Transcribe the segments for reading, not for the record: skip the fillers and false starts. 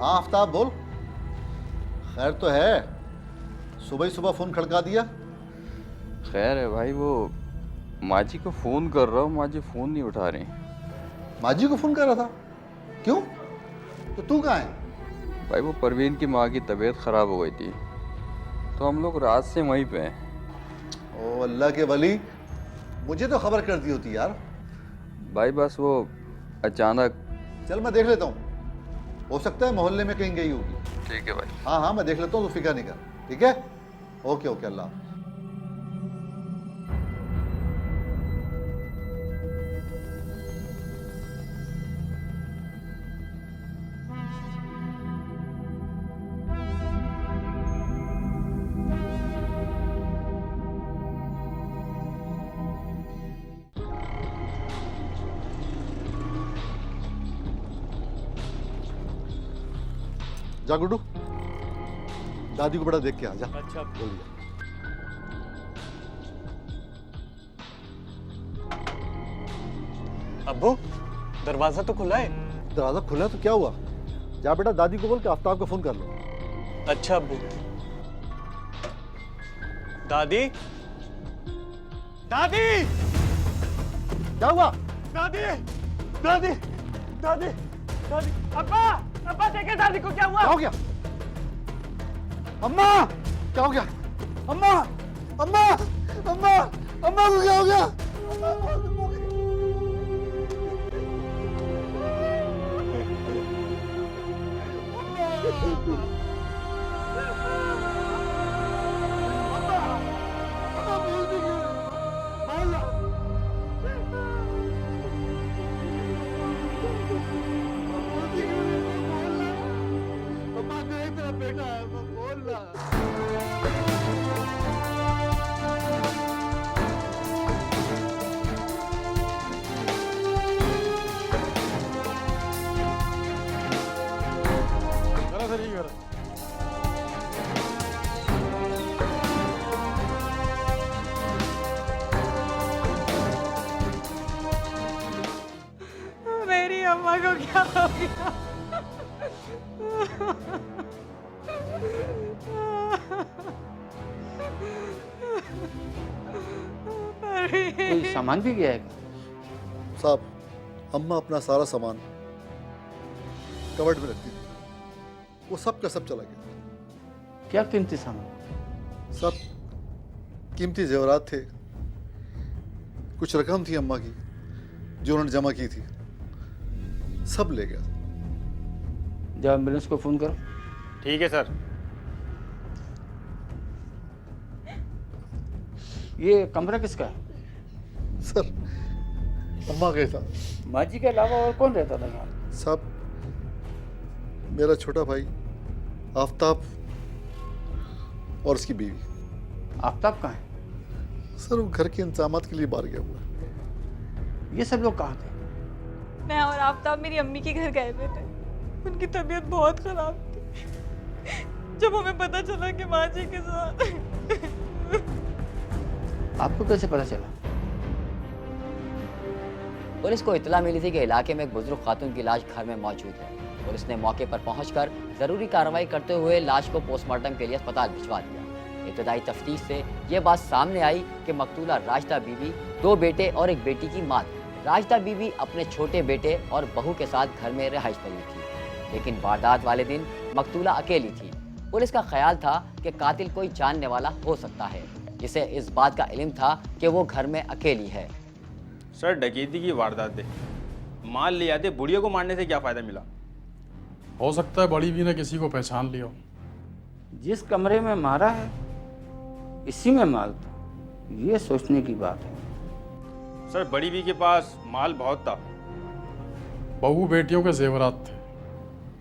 हाँ आफ्ताब बोल। खैर तो है, सुबह ही सुबह फोन खड़का दिया। खैर है भाई, वो माँ जी को फ़ोन कर रहा हूँ, माँ जी फ़ोन नहीं उठा रही। माँ जी को फोन कर रहा था? क्यों? तो तू कहाँ है? भाई वो परवीन की माँ की तबीयत ख़राब हो गई थी, तो हम लोग रात से वहीं पे हैं। ओ अल्लाह के वली, मुझे तो खबर कर दी होती यार। भाई बस वो अचानक। चल मैं देख लेता हूँ, हो सकता है मोहल्ले में कहीं गई होगी। ठीक है भाई। हाँ हाँ मैं देख लेता हूँ, तो फिक्र नहीं कर। ठीक है, ओके ओके, अल्लाह हाफ़िज़। जा गुड्डू, दादी को बड़ा देख के आ जा। अच्छा जल्दी जा। अब्बू, दरवाजा तो खुला है। दरवाजा खुला है तो क्या हुआ? जा बेटा, दादी को बोल के आफ्ताब को फोन कर लो। अच्छा अब्बू। दादी, दादी, क्या हुआ? दादी, दादी, दादी, दादी, अब्बा, अब्बा देखे दादी को क्या हुआ? क्या हो गया? अम्मा, क्या हो गया? अम्मा, अम्मा, अम्मा, अम्मा को क्या हो गया? बेटा बोलना। जरा सा नहीं कर। मेरी अम्मा को क्या हो गया? कोई सामान भी गया है? साहब, अम्मा अपना सारा सामान कवर्ड में रखती थी, वो सब का सब चला गया। क्या कीमती सामान? सब कीमती जेवरात थे, कुछ रकम थी अम्मा की जो उन्होंने जमा की थी, सब ले गया। जब एम्बुलेंस को फोन करो। ठीक है सर। ये कमरा किसका है? सर, अम्मा का था। माँ जी के अलावा और कौन रहता था यहाँ? साहब, मेरा छोटा भाई आफ्ताब और उसकी बीवी। आफ्ताब कहाँ है? सर वो घर के इंतजामात के लिए बाहर गया हुआ है। ये सब लोग कहाँ थे? मैं और आफ्ताब मेरी अम्मी के घर गए हुए थे। उनकी तबीयत बहुत खराब थी। जब हमें पता चला कि माँ जी के साथ। आपको कैसे पता चला? पुलिस को इतला मिली थी कि इलाके में एक बुजुर्ग खातून की लाश घर में मौजूद है। पुलिस ने मौके पर पहुंचकर जरूरी कार्रवाई करते हुए लाश को पोस्टमार्टम के लिए अस्पताल भिजवा दिया। इब्तदाई तफ्तीश से ये बात सामने आई कि मकतूला राशिदा बीवी 2 बेटे और एक बेटी की मां थी। राशिदा बीवी अपने छोटे बेटे और बहू के साथ घर में रिहाइश पई थी, लेकिन वारदात वाले दिन मकतूला अकेली थी। पुलिस का ख्याल था कि कातिल कोई जानने वाला हो सकता है, जिसे इस बात का इल्म था कि वो घर में अकेली है। सर डकैती की वारदात है, माल ले आते, बुढ़िया को मारने से क्या फायदा मिला? हो सकता है बड़ी भी ने किसी को पहचान लिया हो। जिस कमरे में मारा है इसी में माल था, ये सोचने की बात है। सर बड़ी बी के पास माल बहुत था। बहू बेटियों के जेवरात थे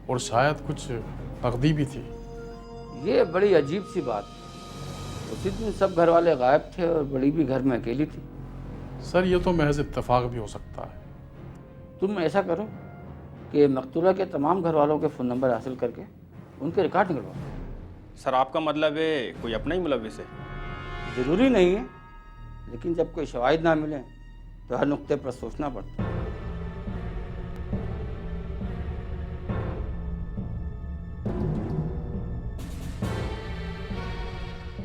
और शायद कुछ नकदी भी थी। ये बड़ी अजीब सी बात है। उसी दिन सब घर वाले गायब थे और बड़ी भी घर में अकेली थी। सर ये तो महज इत्तेफाक भी हो सकता है। तुम ऐसा करो कि मकतूला के तमाम घर वालों के फ़ोन नंबर हासिल करके उनके रिकॉर्ड निकलवाओ। सर आपका मतलब है कोई अपना ही मुलविस है? ज़रूरी नहीं है, लेकिन जब कोई शवाहिद ना मिले तो हर नुक्ते पर सोचना पड़ता है।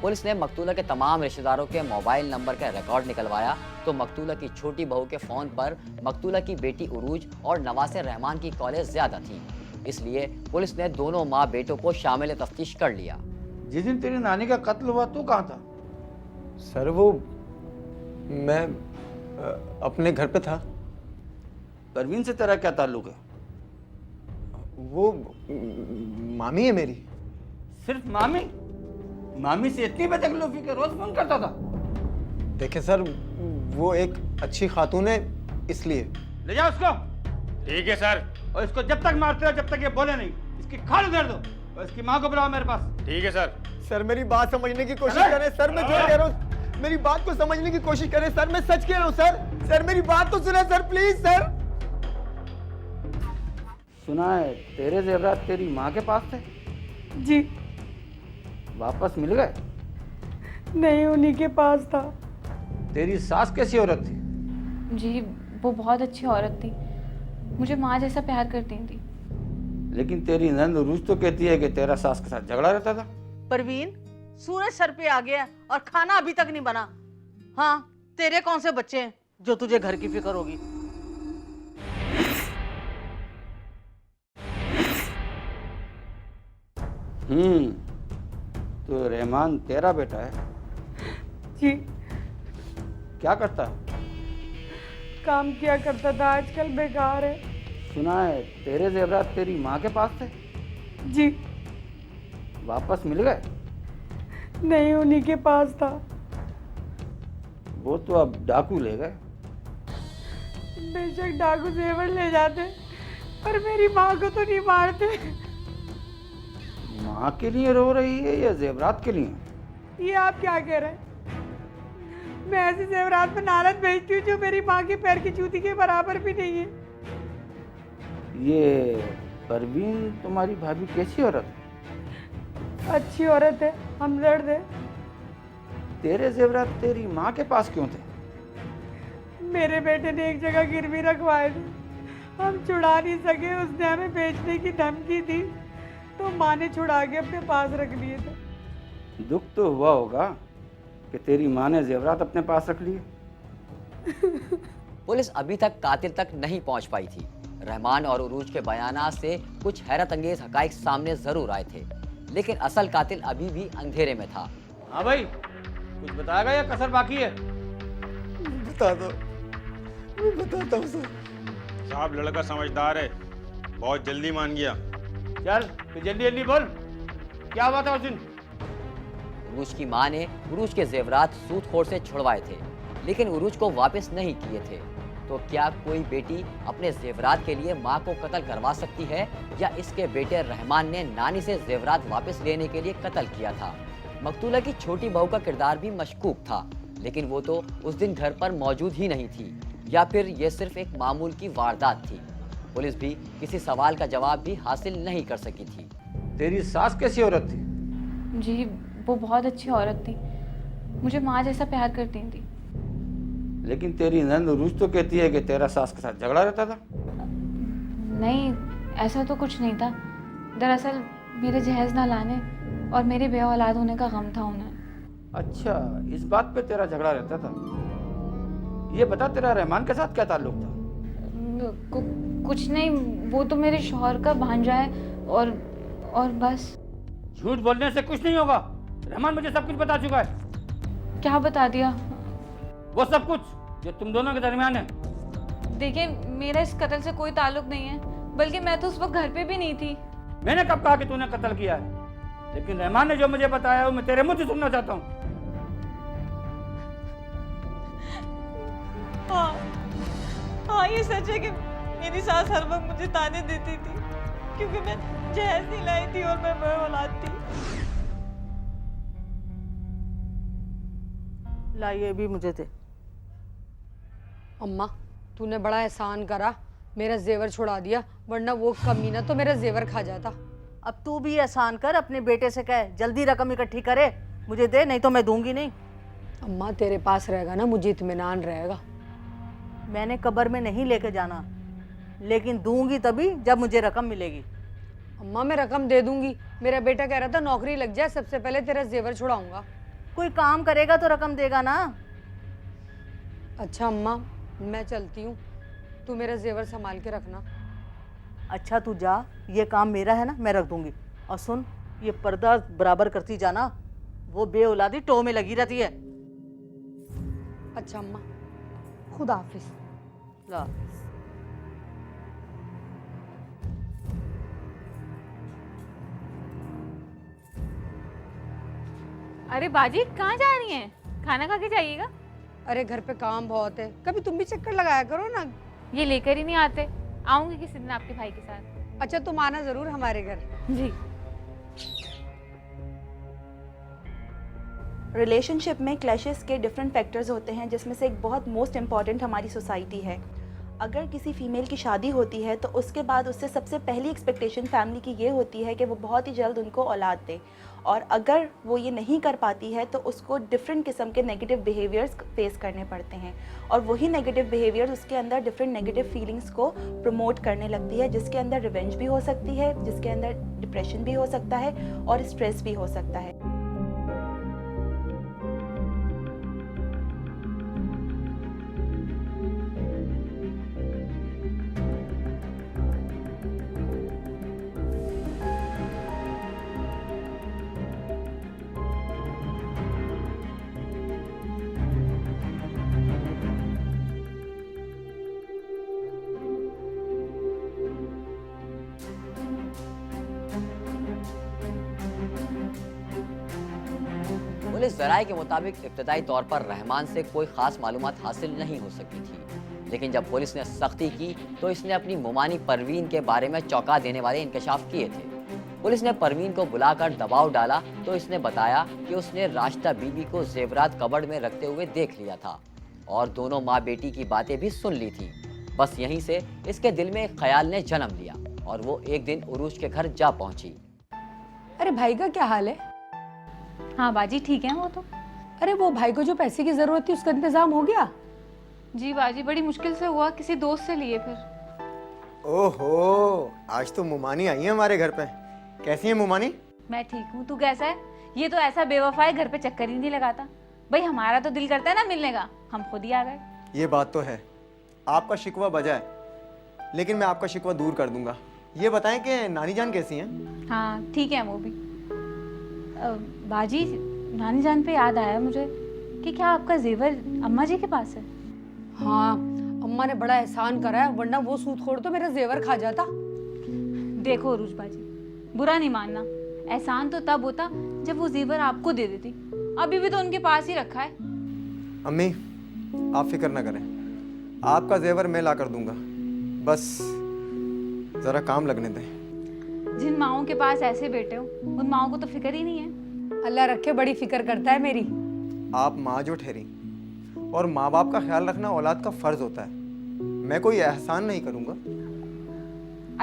पुलिस ने मकतूला के तमाम रिश्तेदारों के मोबाइल नंबर का रिकॉर्ड निकलवाया तो मकतूला की छोटी बहू के फोन पर मकतूला की बेटी उरूज और नवासे रहमान की कॉलेज ज्यादा थी। इसलिए पुलिस ने दोनों माँ बेटों को शामिल तफ्तीश कर लिया। जिस दिन तेरी नानी का कत्ल हुआ तू कहाँ था? सर वो मैं अपने घर पे था। परवीन से तेरा क्या ताल्लुक है? वो मामी है मेरी। सिर्फ मामी? मामी से इतनी बेतकल्लुफी के रोज फोन करता था? देखे सर, वो एक अच्छी खातून है इसलिए। ले जाओ उसको। ठीक है सर। और इसको जब तक मारते हो जब तक ये बोले नहीं, इसकी खाल उधेड़ दो और इसकी माँ को बुलाओ मेरे पास। ठीक है सर। सर मेरी बात समझने की कोशिश करें सर, मैं जो कह रहा हूँ मेरी बात को समझने की कोशिश करें सर, मैं सच कह रहा हूँ सर। सर मेरी बात तो सुने सर, प्लीज सर। सुना है तेरे जेवरात तेरी माँ के पास थे? जी वापस मिल गए? नहीं, उन्हीं के पास था। तेरी सास कैसी औरत थी? जी वो बहुत अच्छी औरत थी, मुझे माँ जैसा प्यार करती थी। लेकिन तेरी नंद उरूज तो कहती है कि तेरा सास के साथ झगड़ा रहता था। परवीन, सूरज सर पे आ गया और खाना अभी तक नहीं बना। हाँ, तेरे कौन से बच्चे हैं जो तुझे घर की फिक्र होगी? तो रहमान तेरा बेटा है? जी क्या करता है? काम किया करता था, आजकल बेकार है। सुना है तेरे जेवरात तेरी माँ के पास थे? जी वापस मिल गए? नहीं, उन्हीं के पास था। वो तो अब डाकू ले गए। बेशक डाकू जेवर ले जाते पर मेरी माँ को तो नहीं मारते। माँ के लिए रो रही है या जेवरात के लिए? ये आप क्या कह रहे हैं? मैं ऐसे जेवरात में नारद भेजती हूँ जो मेरी माँ के पैर की जूती के बराबर भी नहीं है। ये परवीन तुम्हारी भाभी कैसी औरत है? अच्छी औरत है, हमदर्द है। तेरे जेवरात तेरी माँ के पास क्यों थे? मेरे बेटे ने एक जगह गिरवी रखवाए थे, हम छुड़ा नहीं सके। उसने हमें बेचने की धमकी दी तो माँ ने छुड़ा के अपने पास रख लिए थे। दुख तो हुआ होगा कि तेरी माँ ने जेवरात अपने पास रख लिए। पुलिस अभी तक कातिल तक नहीं पहुंच पाई थी। रहमान और उरूज के बयानात से कुछ हैरत अंगेज हकाइक सामने जरूर आए थे, लेकिन असल कातिल अभी भी अंधेरे में था। हाँ भाई, कुछ बताएगा या कसर बाकी है? बता दो, मैं बताता हूँ सर। साहब लड़का समझदार है, बहुत जल्दी मान गया। चल तो जल्दी जल्दी बोल, क्या हुआ था उस दिन? उरूज की माँ ने उरूज के जेवरात सूदखोर से छुड़वाए थे, लेकिन उरूज को वापस नहीं किए थे। तो क्या कोई बेटी अपने जेवरात के लिए माँ को कत्ल करवा सकती है, या इसके बेटे रहमान ने नानी से जेवरात वापस लेने के लिए कत्ल किया था? मकतूला की छोटी बहू का किरदार भी मशकूक था, लेकिन वो तो उस दिन घर पर मौजूद ही नहीं थी, या फिर ये सिर्फ एक मामूल की वारदात थी? पुलिस भी किसी सवाल का जवाब भी हासिल नहीं कर सकी थी। तेरी सास कैसी औरत थी? जी वो बहुत अच्छी औरत थी, मुझे माँ जैसा प्यार करती थी। लेकिन तेरी नंद उरूज तो कहती है कि तेरा सास के साथ झगड़ा रहता था। नहीं, ऐसा तो कुछ नहीं था। दरअसल मेरे जहेज ना लाने और मेरे बे औलाद होने का गम था उन्हें। अच्छा, इस बात पे तेरा झगड़ा रहता था। ये बता तेरा रहमान के साथ क्या ताल्लुक था? कुछ नहीं, वो तो मेरे शौहर का भांजा है और बस। झूठ बोलने से कुछ नहीं होगा। रहमान मुझे सब कुछ बता चुका है। क्या बता दिया? वो सब कुछ जो तुम दोनों के दरमियान है। देखिए, मेरा इस कत्ल से कोई ताल्लुक नहीं है, बल्कि मैं तो उस वक्त घर पे भी नहीं थी। मैंने कब कहा कि तूने कत्ल किया है? लेकिन रहमान ने जो मुझे बताया वो मैं तेरे मुंह से सुनना चाहता हूँ। हाँ, ये सच है कि मेरी सास हर वक्त मुझे ताने देती थी क्योंकि मैं जहेज नहीं लाई थी और मैं बे औलाद थी। लाइए भी मुझे थे। अम्मा, तूने बड़ा एहसान करा, मेरा जेवर छुड़ा दिया, वरना वो कमीना तो मेरा जेवर खा जाता। अब तू भी एहसान कर, अपने बेटे से कह जल्दी रकम इकट्ठी करे, मुझे दे, नहीं तो मैं दूंगी नहीं। अम्मा तेरे पास रहेगा ना, मुझे इत्मीनान रहेगा। मैंने कब्र में नहीं लेके जाना, लेकिन दूंगी तभी जब मुझे रकम मिलेगी। अम्मा मैं रकम दे दूंगी, मेरा बेटा कह रहा था नौकरी लग जाए सबसे पहले तेरा जेवर छुड़ाऊंगा। कोई काम करेगा तो रकम देगा ना। अच्छा अम्मा, मैं चलती हूँ, तू मेरा जेवर संभाल के रखना। अच्छा तू जा, ये काम मेरा है ना, मैं रख दूंगी। और सुन, ये पर्दा बराबर करती जाना, वो बेऔलादी टो में लगी रहती है। अच्छा अम्मा, खुदा हाफिज। ला अरे बाजी कहाँ जा रही हैं? खाना खा के जाइएगा। अरे घर पे काम बहुत है, कभी तुम भी चक्कर लगाया करो ना। ये लेकर ही नहीं आते। आऊंगी किसी दिन आपके भाई के साथ। अच्छा तुम आना जरूर हमारे घर। जी। रिलेशनशिप में क्लैशेस के डिफरेंट फैक्टर्स होते हैं, जिसमें से एक बहुत मोस्ट इम्पॉर्टेंट हमारी सोसाइटी है। अगर किसी फीमेल की शादी होती है तो उसके बाद उससे सबसे पहली एक्सपेक्टेशन फैमिली की ये होती है कि वो बहुत ही जल्द उनको औलाद दे, और अगर वो ये नहीं कर पाती है तो उसको डिफरेंट किस्म के नेगेटिव बिहेवियर्स फेस करने पड़ते हैं, और वही नेगेटिव बिहेवियर्स उसके अंदर डिफरेंट नेगेटिव फीलिंग्स को प्रमोट करने लगती है, जिसके अंदर रिवेंज भी हो सकती है, जिसके अंदर डिप्रेशन भी हो सकता है और स्ट्रेस भी हो सकता है। पुलिस ज़राए के मुताबिक इब्तदाई तौर पर रहमान से कोई ख़ास मालूमात हासिल नहीं हो सकी थी, लेकिन जब पुलिस ने सख्ती की तो इसने अपनी मुमानी परवीन के बारे में चौंका देने वाले इंकशाफ किए थे। पुलिस ने परवीन को बुलाकर दबाव डाला तो इसने बताया कि उसने राशिदा बीबी को जेवरात कबर्ड में रखते हुए देख लिया था और दोनों माँ बेटी की बातें भी सुन ली थी। बस यहीं से इसके दिल में एक ख्याल ने जन्म लिया और वो एक दिन उरूज के घर जा पहुंची। अरे भाई का क्या हाल है? हाँ बाजी ठीक है वो तो। अरे वो भाई को जो पैसे की जरूरत थी उसका इंतजाम हो गया? जी बाजी बड़ी मुश्किल से हुआ, किसी दोस्त से लिए फिर। ओहो, आज तो मुमानी आई है हमारे घर पे। कैसी है मुमानी? मैं ठीक हूँ, तू कैसा है? ये तो ऐसा बेवफा है, घर पे चक्कर ही नहीं लगाता। भाई हमारा तो दिल करता है ना मिलने का, हम खुद ही आ गए। ये बात तो है, आपका शिकवा बजा है, लेकिन मैं आपका शिकवा दूर कर दूंगा। ये बताएं कि नानी जान कैसी हैं? हाँ ठीक है वो भी। बाजी नानी जान पे याद आया मुझे कि क्या आपका जेवर अम्मा जी के पास है? हाँ, अम्मा ने बड़ा एहसान करा है, वरना वो सूदखोर तो मेरा जेवर खा जाता। देखो अरूज बाजी, बुरा नहीं मानना, एहसान तो तब होता जब वो जेवर आपको दे देती। अभी भी तो उनके पास ही रखा है। अम्मी आप फिक्र ना करें, आपका जेवर मैं ला कर दूंगा, बस जरा काम लगने दें। जिन माओं के पास ऐसे बेटे हो उन माओं को तो फिक्र ही नहीं है। अल्लाह रखे, बड़ी फिक्र करता है मेरी। आप माँ जो ठहरी, और माँ बाप का ख्याल रखना औलाद का फर्ज होता है। मैं कोई एहसान नहीं करूँगा।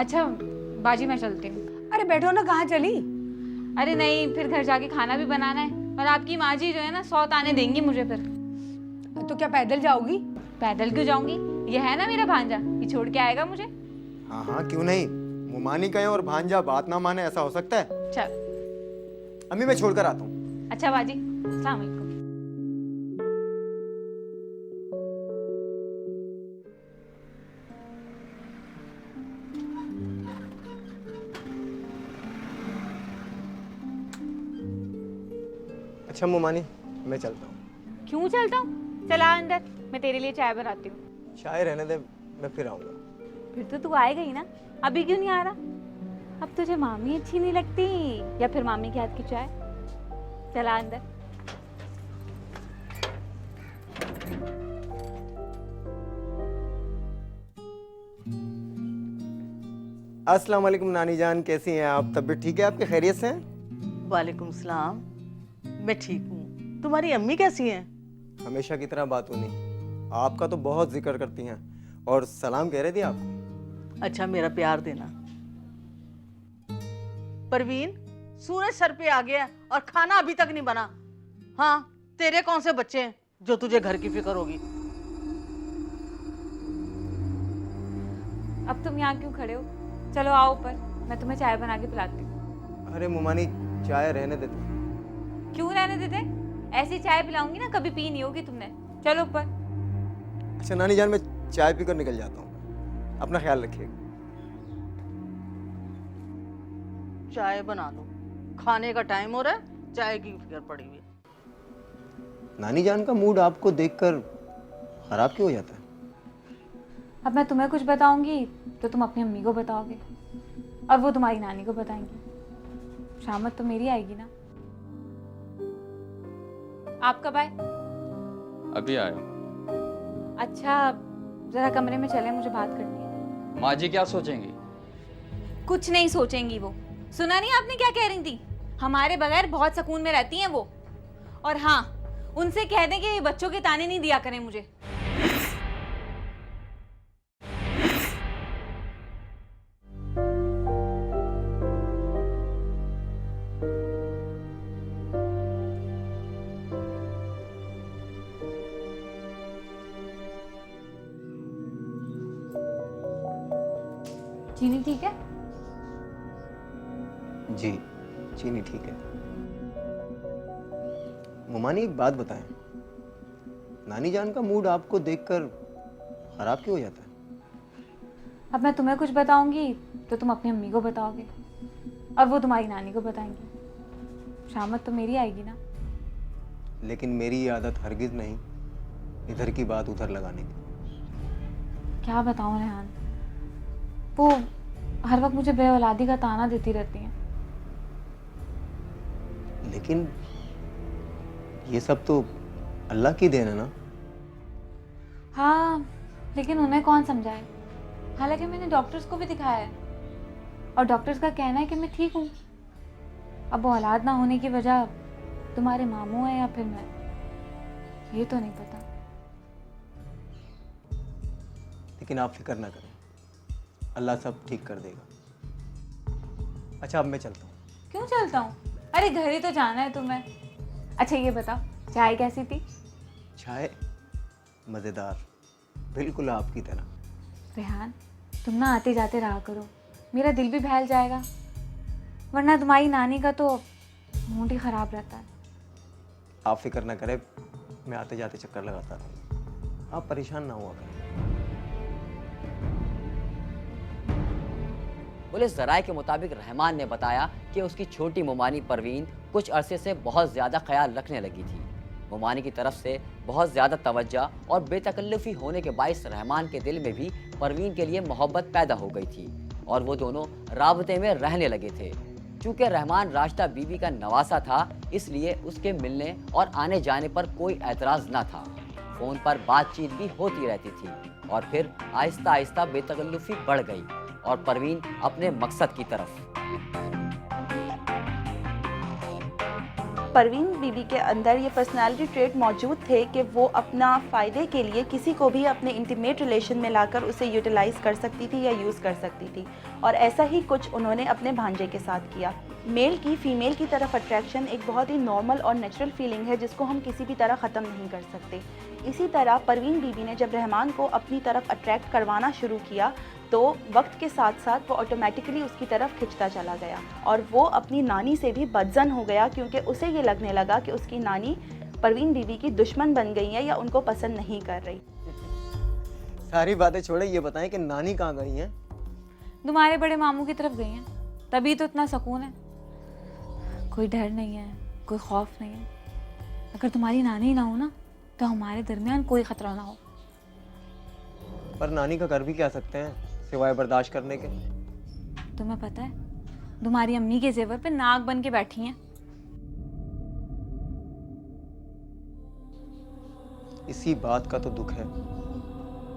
अच्छा बाजी मैं चलती हूँ। अरे बैठो ना, कहाँ चली? अरे नहीं, फिर घर जाके खाना भी बनाना है, और आपकी माँ जी जो है ना 100 ताने देंगी मुझे फिर। तो क्या पैदल जाओगी? पैदल क्यों जाऊंगी, ये है ना मेरा भांजा, ये छोड़ के आएगा मुझे। हाँ हाँ क्यों नहीं, मुमानी कहे और भांजा बात ना माने, ऐसा हो सकता है? चल अम्मी मैं छोड़कर आता हूँ। अच्छा बाजी, अस्सलाम वालेकुम। अच्छा मुमानी मैं चलता हूँ। क्यों चलता हूँ? चला अंदर, मैं तेरे लिए चाय बनाती हूँ। चाय रहने दे, मैं फिर आऊँगा। फिर तो तू आएगा ही ना, अभी क्यों नहीं आ रहा? अब तुझे मामी अच्छी नहीं लगती या फिर मामी के हाथ की चाय? चला अंदर। अस्सलाम वालेकुम नानी जान, कैसी हैं आप? तबीयत ठीक है आपकी? खैरियत से हैं? वालेकुम सलाम, मैं ठीक हूँ। तुम्हारी अम्मी कैसी हैं? हमेशा की तरह बात होनी, आपका तो बहुत जिक्र करती हैं और सलाम कह रही थी आपको। अच्छा मेरा प्यार देना। परवीन, सूरज सर पे आ गया और खाना अभी तक नहीं बना। हाँ, तेरे कौन से बच्चे हैं जो तुझे घर की फिक्र होगी? अब तुम यहाँ क्यों खड़े हो? चलो आओ ऊपर, मैं तुम्हें चाय बना के पिलाती हूँ। अरे मुमानी चाय रहने देते। क्यों रहने देते? ऐसी चाय पिलाऊंगी ना, कभी पी नहीं होगी तुमने। चलो ऊपर। अच्छा नानी जान, मैं चाय पीकर निकल जाता हूँ, अपना ख्याल रखिएगा। चाय बना दो, खाने का टाइम हो रहा है, चाय की फिक्र पड़ी हुई है। नानी जान का मूड आपको देखकर खराब क्यों हो जाता है? अब मैं तुम्हें कुछ बताऊंगी तो तुम अपनी अम्मी को बताओगे, और वो तुम्हारी नानी को बताएंगी। शामत तो मेरी आएगी ना। आप कब आए? अभी आया। अच्छा, जरा कमरे में चले, मुझे बात करनी है। माँ जी क्या सोचेंगी? कुछ नहीं सोचेंगी वो। सुना नहीं आपने क्या कह रही थी? हमारे बगैर बहुत सुकून में रहती हैं वो। और हाँ, उनसे कह दें कि बच्चों के ताने नहीं दिया करें मुझे। चीनी ठीक है? जी चीनी ठीक है। मुमानी एक बात बताएं, नानी जान का मूड आपको देखकर खराब क्यों हो जाता है? अब मैं तुम्हें कुछ बताऊंगी तो तुम अपनी अम्मी को बताओगे, और वो तुम्हारी नानी को बताएंगी। शामत तो मेरी आएगी ना। लेकिन मेरी ये आदत हरगिज नहीं इधर की बात उधर लगाने की। क्या बताऊं रेहान, वो हर वक्त मुझे बेऔलादी का ताना देती रहती हैं। लेकिन ये सब तो अल्लाह की देन है ना। हाँ, लेकिन उन्हें कौन समझाए। हालांकि मैंने डॉक्टर्स को भी दिखाया है, और डॉक्टर्स का कहना है कि मैं ठीक हूँ। अब वो औलाद ना होने की वजह तुम्हारे मामू है या फिर मैं, ये तो नहीं पता। लेकिन आप फिक्र ना करें, अल्लाह सब ठीक कर देगा। अच्छा अब मैं चलता हूँ। क्यों चलता हूँ? अरे घर ही तो जाना है तुम्हें। अच्छा ये बताओ, चाय कैसी थी? चाय मज़ेदार, बिल्कुल आपकी तरह। रेहान, तुम ना आते जाते रहा करो, मेरा दिल भी बहल जाएगा। वरना तुम्हारी नानी का तो मूड ही खराब रहता है। आप फिक्र ना करें, मैं आते जाते चक्कर लगाता रहूँगा, आप परेशान ना हुआ करें। पुलिस जराये के मुताबिक रहमान ने बताया कि उसकी छोटी मुमानी परवीन कुछ अरसे से बहुत ज़्यादा ख्याल रखने लगी थी। मुमानी की तरफ से बहुत ज़्यादा तवज्जो और बेतकल्लुफ़ी होने के बाइस रहमान के दिल में भी परवीन के लिए मोहब्बत पैदा हो गई थी, और वो दोनों राबते में रहने लगे थे। चूँकि रहमान राशिदा बीवी का नवासा था, इसलिए उसके मिलने और आने जाने पर कोई एतराज़ न था। फ़ोन पर बातचीत भी होती रहती थी, और फिर आहिस्ता आहिस्ता बेतकल्लुफ़ी बढ़ गई और परवीन अपने मकसद की तरफ। परवीन बीबी के अंदर ये पर्सनालिटी ट्रेट मौजूद थे कि वो अपना फ़ायदे के लिए किसी को भी अपने इंटीमेट रिलेशन में लाकर उसे यूटिलाइज़ कर सकती थी या यूज़ कर सकती थी, और ऐसा ही कुछ उन्होंने अपने भांजे के साथ किया। मेल की फ़ीमेल की तरफ अट्रैक्शन एक बहुत ही नॉर्मल और नेचुरल फीलिंग है जिसको हम किसी भी तरह ख़त्म नहीं कर सकते। इसी तरह परवीन बीबी ने जब रहमान को अपनी तरफ अट्रैक्ट करवाना शुरू किया तो वक्त के साथ साथ वो ऑटोमेटिकली उसकी तरफ खिंचता चला गया, और वो अपनी नानी से भी बदजन हो गया, क्योंकि उसे ये लगने लगा कि उसकी नानी परवीन बीबी की दुश्मन बन गई है या उनको पसंद नहीं कर रही। सारी बातें छोड़े, ये बताएं कि नानी कहाँ गई हैं? तुम्हारे बड़े मामू की तरफ गई हैं, तभी तो इतना सुकून है। कोई डर नहीं है, कोई खौफ नहीं है। अगर तुम्हारी नानी ना हो ना, तो हमारे दरमियान कोई खतरा ना हो। पर नानी का कर भी क्या सकते हैं सिवाय बर्दाश्त करने के? तुम्हें पता है, तुम्हारी अम्मी के जेवर पे नाग बन के बैठी हैं। इसी बात का तो दुख है।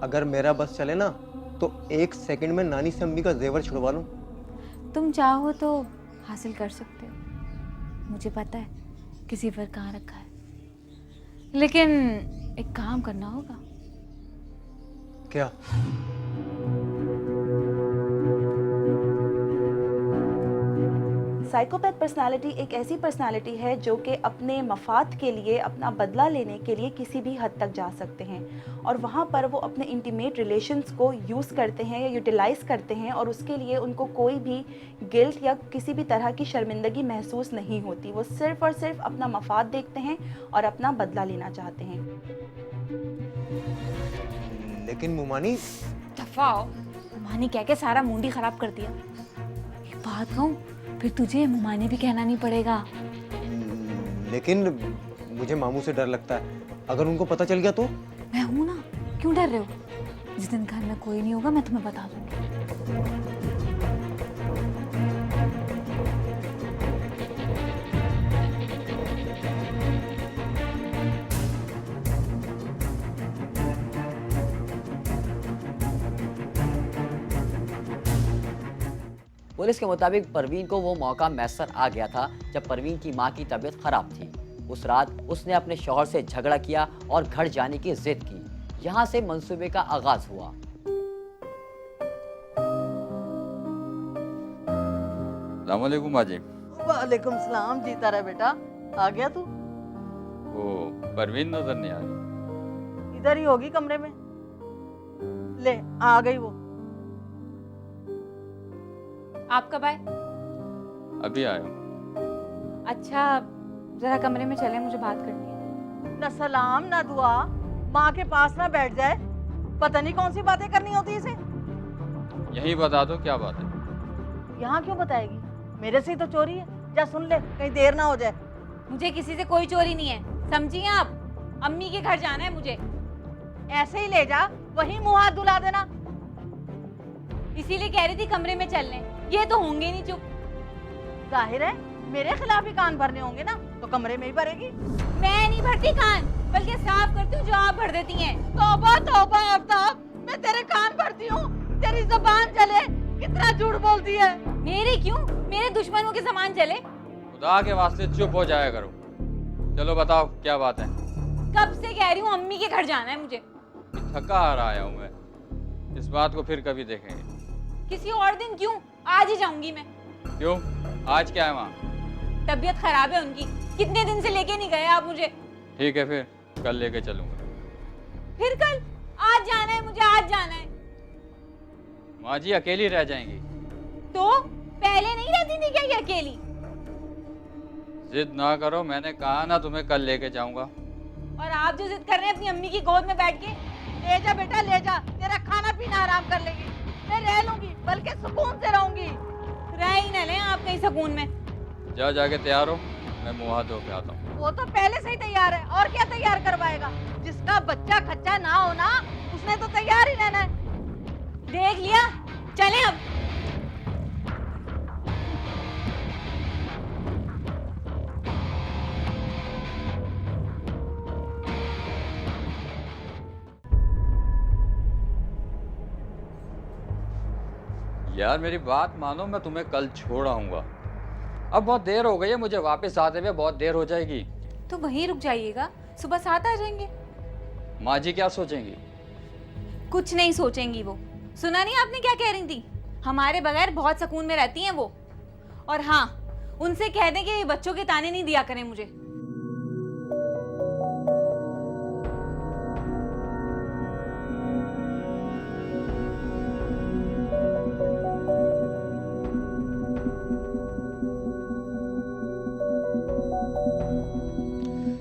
अगर मेरा बस चले ना तो 1 सेकंड में नानी से अम्मी का जेवर छुड़वा लूं। तुम चाहो तो हासिल कर सकते हो, मुझे पता है किसी पर कहाँ रखा है। लेकिन एक काम करना होगा। क्या? साइकोपैथ पर्सनालिटी एक ऐसी पर्सनालिटी है जो कि अपने मफाद के लिए, अपना बदला लेने के लिए किसी भी हद तक जा सकते हैं और वहाँ पर वो अपने इंटीमेट रिलेशंस को यूज़ करते हैं या यूटिलाइज़ करते हैं और उसके लिए उनको कोई भी गिल्ट या किसी भी तरह की शर्मिंदगी महसूस नहीं होती। वो सिर्फ़ और सिर्फ अपना मफाद देखते हैं और अपना बदला लेना चाहते हैं। लेकिन मुमानी, दफा आओ। मुमानी कह के सारा मूड ही खराब कर दिया। एक बात कहूँ, फिर तुझे मुमानी भी कहना नहीं पड़ेगा। लेकिन मुझे मामू से डर लगता है, अगर उनको पता चल गया तो? मैं हूं ना, क्यों डर रहे हो? जिस दिन घर में कोई नहीं होगा मैं तुम्हें बता दूंगी। पुलिस के मुताबिक परवीन को वो मौका मैसर आ गया था जब परवीन की मां की तबीयत खराब थी। उस रात उसने अपने शौहर से झगड़ा किया और घर जाने की जिद की। यहाँ से मंसूबे का आगाज हुआ। अस्सलाम वालेकुम माँ जी। वालेकुम सलाम। जीता रहे बेटा। आ गया तू? वो परवीन नजर नहीं आ रही। इधर ही होगी कमरे में। ले आ गई वो। आप कब आए? अभी आया हूँ। अच्छा, जरा कमरे में चले, मुझे बात करनी है। ना सलाम ना दुआ, माँ के पास ना बैठ जाए। पता नहीं कौन सी बातें करनी होती इसे। यही बता दो क्या बात है। यहाँ क्यों बताएगी? मेरे से ही तो चोरी है। जा सुन ले, कहीं देर ना हो जाए। मुझे किसी से कोई चोरी नहीं है, समझिए आप। अम्मी के घर जाना है मुझे। ऐसे ही ले जा, वहीं मुँह हाथ धुला देना। इसीलिए कह रही थी कमरे में चलने। ये तो होंगे नहीं चुप। जाहिर है मेरे खिलाफ ही कान भरने होंगे ना, तो कमरे में ही भरेगी। मैं नहीं भरती कान, बल्कि साफ करती हूँ जो आप भर देती हैं। तौबा तौबा आफ्ताब, मैं तेरे कान भरती हूँ, तेरी जबान चले। कितना झूठ बोलती है। मेरे क्यों? मेरे दुश्मनों के समान चले। खुदा के वास्ते चुप हो जाया करो। चलो बताओ क्या बात है। कब से कह रही हूँ अम्मी के घर जाना है मुझे। थका हारा आया हूँ मैं। इस बात को फिर कभी देखेंगे। किसी और दिन क्यों? आज ही जाऊंगी मैं। क्यों? आज क्या है वहाँ? तबीयत खराब है उनकी। कितने दिन से लेके नहीं गए आप मुझे। ठीक है, फिर कल लेके चलूंगा। फिर कल? आज जाना है मुझे, आज जाना है। माँ जी अकेली रह जाएंगी। तो पहले नहीं रहती थी क्या ये अकेली? जिद ना करो, मैंने कहा ना तुम्हें कल लेके जाऊंगा। और आप जो जिद कर रहे हैं अपनी अम्मी की गोद में बैठ के। ले जा बेटा ले जा, तेरा खाना पीना आराम कर लेगी। मैं रह लूंगी, बल्कि सुकून से रहूंगी। रह ही न लें आप कहीं सुकून में। जा जाके तैयार हो, मैं मुँह हाथ धो के आता हूँ। वो तो पहले से ही तैयार है, और क्या तैयार करवाएगा? जिसका बच्चा खच्चा ना हो ना, उसने तो तैयार ही रहना है। देख लिया, चलें अब। यार मेरी बात मानो, मैं तुम्हें कल छोड़ आऊंगा। अब बहुत देर हो गई है, मुझे वापस आते हुए बहुत देर हो जाएगी। तो वहीं रुक जाइएगा, सुबह 7 आ जाएंगे। माँ जी क्या सोचेंगी? कुछ नहीं सोचेंगी वो। सुना नहीं आपने क्या कह रही थी? हमारे बगैर बहुत सुकून में रहती हैं वो। और हाँ, उनसे कह दें कि ये बच्चों के ताने नहीं दिया करें मुझे।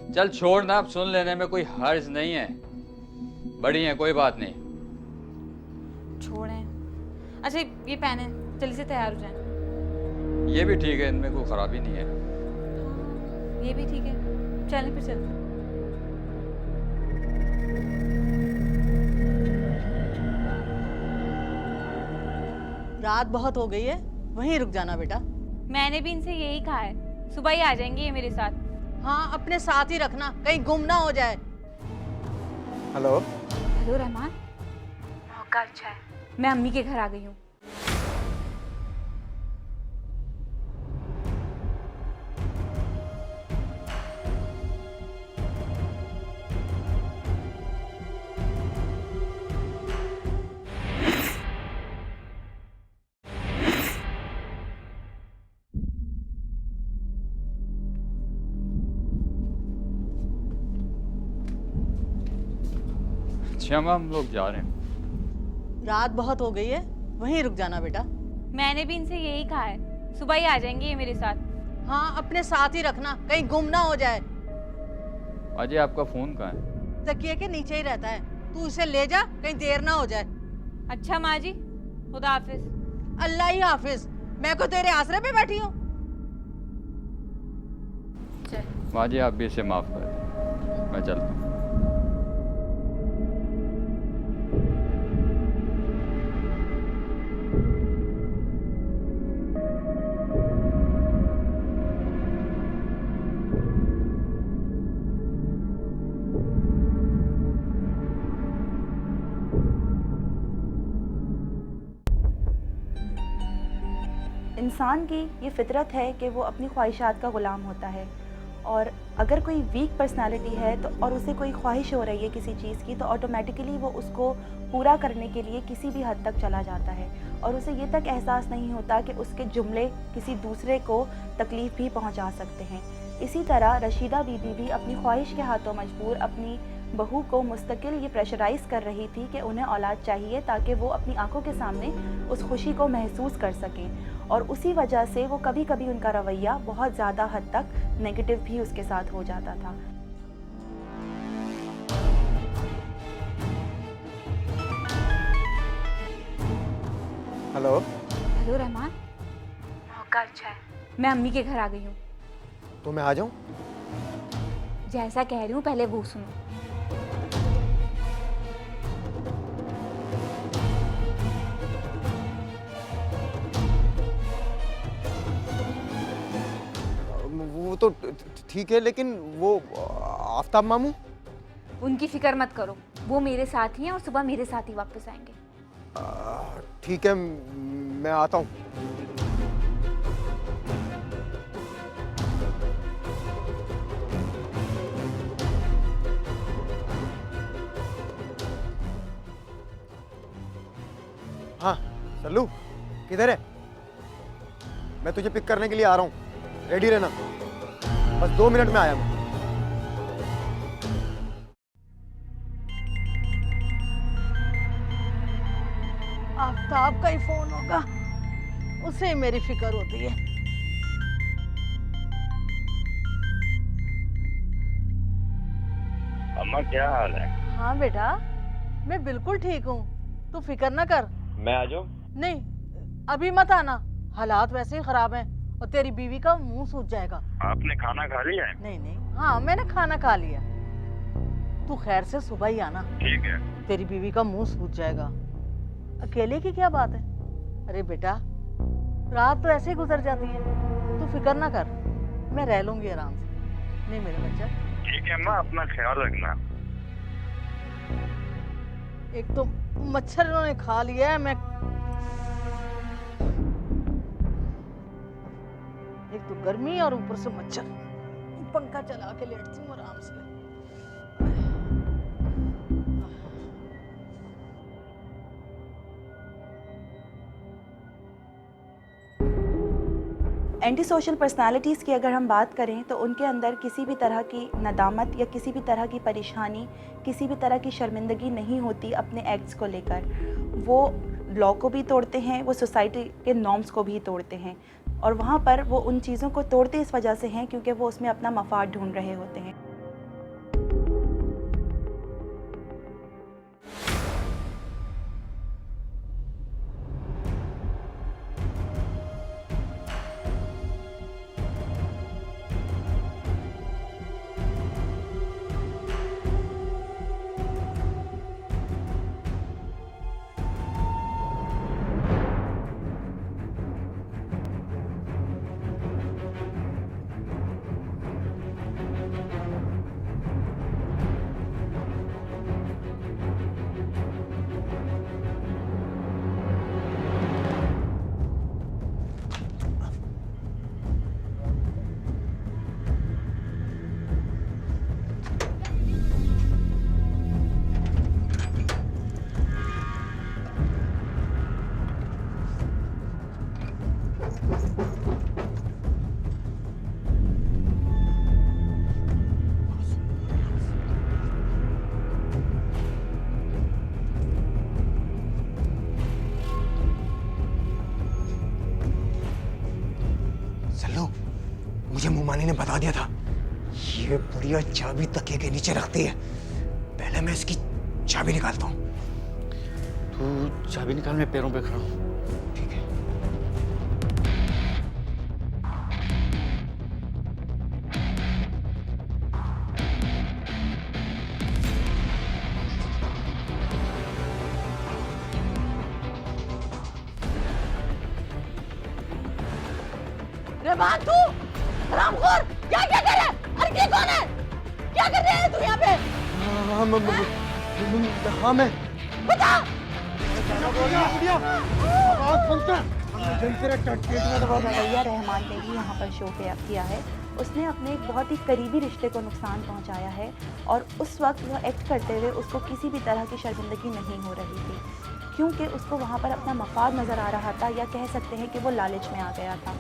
चल छोड़ ना, अब सुन लेने में कोई हर्ज नहीं है। बड़ी है, कोई बात नहीं। छोड़ें। अच्छा ये पहने, जल्दी से तैयार हो जाएं। ये भी ठीक है, इनमें कोई खराबी नहीं है। ये भी ठीक है, चलें फिर चलते। रात बहुत हो गई है, वहीं रुक जाना बेटा। मैंने भी इनसे यही कहा है, सुबह ही आ जाएंगे ये मेरे साथ। हाँ, अपने साथ ही रखना, कहीं गुम ना हो जाए। Hello hello Rahman. मौका अच्छा है, मैं अम्मी के घर आ गई हूँ। अच्छा अम्मा, हम लोग जा रहे हैं। रात बहुत हो गई है, वहीं रुक जाना बेटा। मैंने भी इनसे यही कहा है, सुबह ही आ जाएंगे ये मेरे साथ। हाँ, अपने साथ ही रखना, कहीं गुम ना हो जाए। अजय आपका फ़ोन कहाँ है? तकिए के नीचे ही रहता है, तू इसे ले जा, कहीं देर ना हो जाए। अच्छा माँ जी, खुदा हाफिज। अल्लाह ही हाफिज, मैं को तेरे आसरे पे बैठी हूँ। माँ जी आप भी इसे माफ़ कर दें, मैं चलता हूँ। इंसान की ये फितरत है कि वो अपनी ख्वाहिशात का ग़ुलाम होता है, और अगर कोई वीक पर्सनालिटी है तो और उसे कोई ख्वाहिश हो रही है किसी चीज़ की, तो ऑटोमेटिकली वो उसको पूरा करने के लिए किसी भी हद तक चला जाता है, और उसे ये तक एहसास नहीं होता कि उसके जुमले किसी दूसरे को तकलीफ़ भी पहुंचा सकते हैं। इसी तरह रशीदा बीबी भी अपनी ख्वाहिश के हाथों मजबूर अपनी बहू को मुस्तकिल ये प्रेशराइज़ कर रही थी कि उन्हें औलाद चाहिए ताकि वो अपनी आंखों के सामने उस खुशी को महसूस कर सकें, और उसी वजह से वो कभी कभी उनका रवैया बहुत ज़्यादा हद तक नेगेटिव भी उसके साथ हो जाता था। हेलो। हेलो रहमान, मौका अच्छा है, मैं अम्मी के घर आ गई हूँ। तो मैं आ जाऊँ? जैसा कह रही हूँ पहले वो सुनो। वो तो ठीक है, लेकिन वो आफ्ताब मामू? उनकी फिक्र मत करो, वो मेरे साथ ही हैं और सुबह मेरे साथ ही वापस आएंगे। ठीक है, मैं आता हूँ। हाँ सल्लू, किधर है? मैं तुझे पिक करने के लिए आ रहा हूँ, रेडी रहना। बस 2 मिनट में आया मैं। आफ्ताब का ही फोन होगा, उसे मेरी फिक्र होती है। अम्मा क्या हाल है? हाँ बेटा, मैं बिल्कुल ठीक हूँ, तू फिक्र ना कर। मैं आ जाऊँ? नहीं, अभी मत आना, हालात वैसे ही खराब हैं और तेरी बीवी का मुंह सूज जाएगा। आपने खाना खा लिया है? नहीं नहीं, हाँ मैंने खाना खा लिया। तू खैर से सुबह ही आना। ठीक है। तेरी बीवी का मुंह सूज जाएगा। अकेले की क्या बात है? अरे बेटा, रात तो ऐसे ही गुजर जाती है, तू फिक्र ना कर, मैं रह लूंगी आराम से। नहीं मेरे बच्चा। ठीक है अम्मा, अपना ख्याल रखना। एक तो मच्छर इन्होंने खा लिया है, मैं एक तो गर्मी और ऊपर से मच्छर। पंखा चला के लेटती हूँ आराम से। एंटी सोशल पर्सनालिटीज़ की अगर हम बात करें तो उनके अंदर किसी भी तरह की नदामत या किसी भी तरह की परेशानी, किसी भी तरह की शर्मिंदगी नहीं होती अपने एक्ट्स को लेकर। वो लॉ को भी तोड़ते हैं, वो सोसाइटी के नॉर्म्स को भी तोड़ते हैं, और वहाँ पर वो उन चीज़ों को तोड़ते इस वजह से हैं क्योंकि वो उसमें अपना मफाद ढूंढ रहे होते हैं। रहमानी ने बता दिया था, ये बुढ़िया चाबी तकिए के नीचे रखती है। पहले मैं इसकी चाबी निकालता हूँ। तू चाबी निकाल, मैं पैरों पे खड़ा हूँ। ठीक है। रहमान, तू हरामखोर, क्या क्या कर रहा है? अरे ये कौन है? क्या कर रहे हैं तू यहाँ पे? हाँ मैं बता। रवैया रहमान ने भी यहाँ पर शो किया है। उसने अपने एक बहुत ही करीबी रिश्ते को नुकसान पहुँचाया है और उस वक्त वो एक्ट करते हुए उसको किसी भी तरह की शर्मिंदगी नहीं हो रही थी, क्योंकि उसको वहाँ पर अपना मफाद नज़र आ रहा था, या कह सकते हैं कि वो लालच में आ गया था।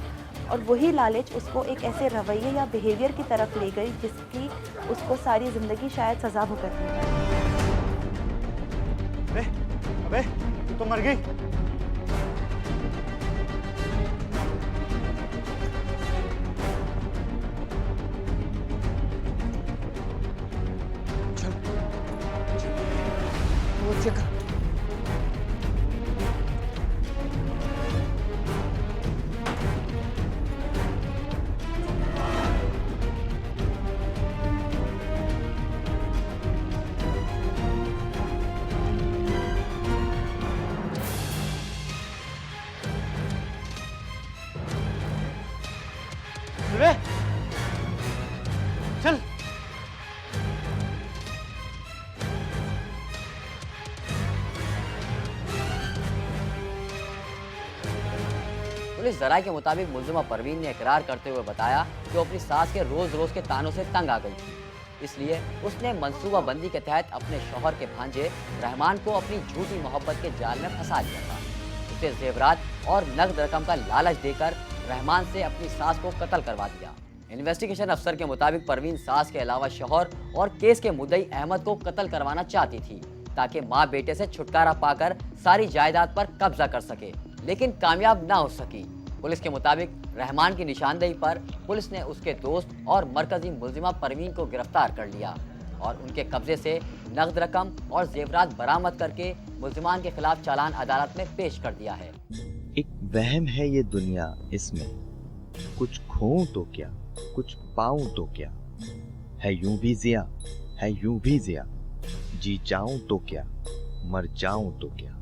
और वही लालच उसको एक ऐसे रवैये या बिहेवियर की तरफ ले गई जिसकी उसको सारी ज़िंदगी शायद सज़ा भुगतनी है। अबे तू तो मर गई। वो चेक कर। चल पुलिस जराये के मुताबिक मुलजिमा परवीन ने इकरार करते हुए बताया कि वो अपनी सास के रोज रोज के तानों से तंग आ गई थी, इसलिए उसने मंसूबाबंदी के तहत अपने शौहर के भांजे रहमान को अपनी झूठी मोहब्बत के जाल में फंसा दिया था। उसे जेवरात और नकद रकम का लालच देकर रहमान से अपनी सास को कत्ल करवा दिया। इन्वेस्टिगेशन अफसर के मुताबिक परवीन सास के अलावा शौहर और केस के मुद्दई अहमद को कत्ल करवाना चाहती थी ताकि मां बेटे से छुटकारा पाकर सारी जायदाद पर कब्जा कर सके, लेकिन कामयाब ना हो सकी। पुलिस के मुताबिक रहमान की निशानदेही पर पुलिस ने उसके दोस्त और मरकजी मुलजिमा परवीन को गिरफ्तार कर लिया और उनके कब्जे से नकद रकम और जेवरात बरामद करके मुलजिमान के खिलाफ चालान अदालत में पेश कर दिया है। एक वहम है ये दुनिया, इसमें कुछ खोऊं तो क्या, कुछ पाऊं तो क्या, है यूं भी जिया, है यूं भी जिया, जी जाऊं तो क्या, मर जाऊं तो क्या।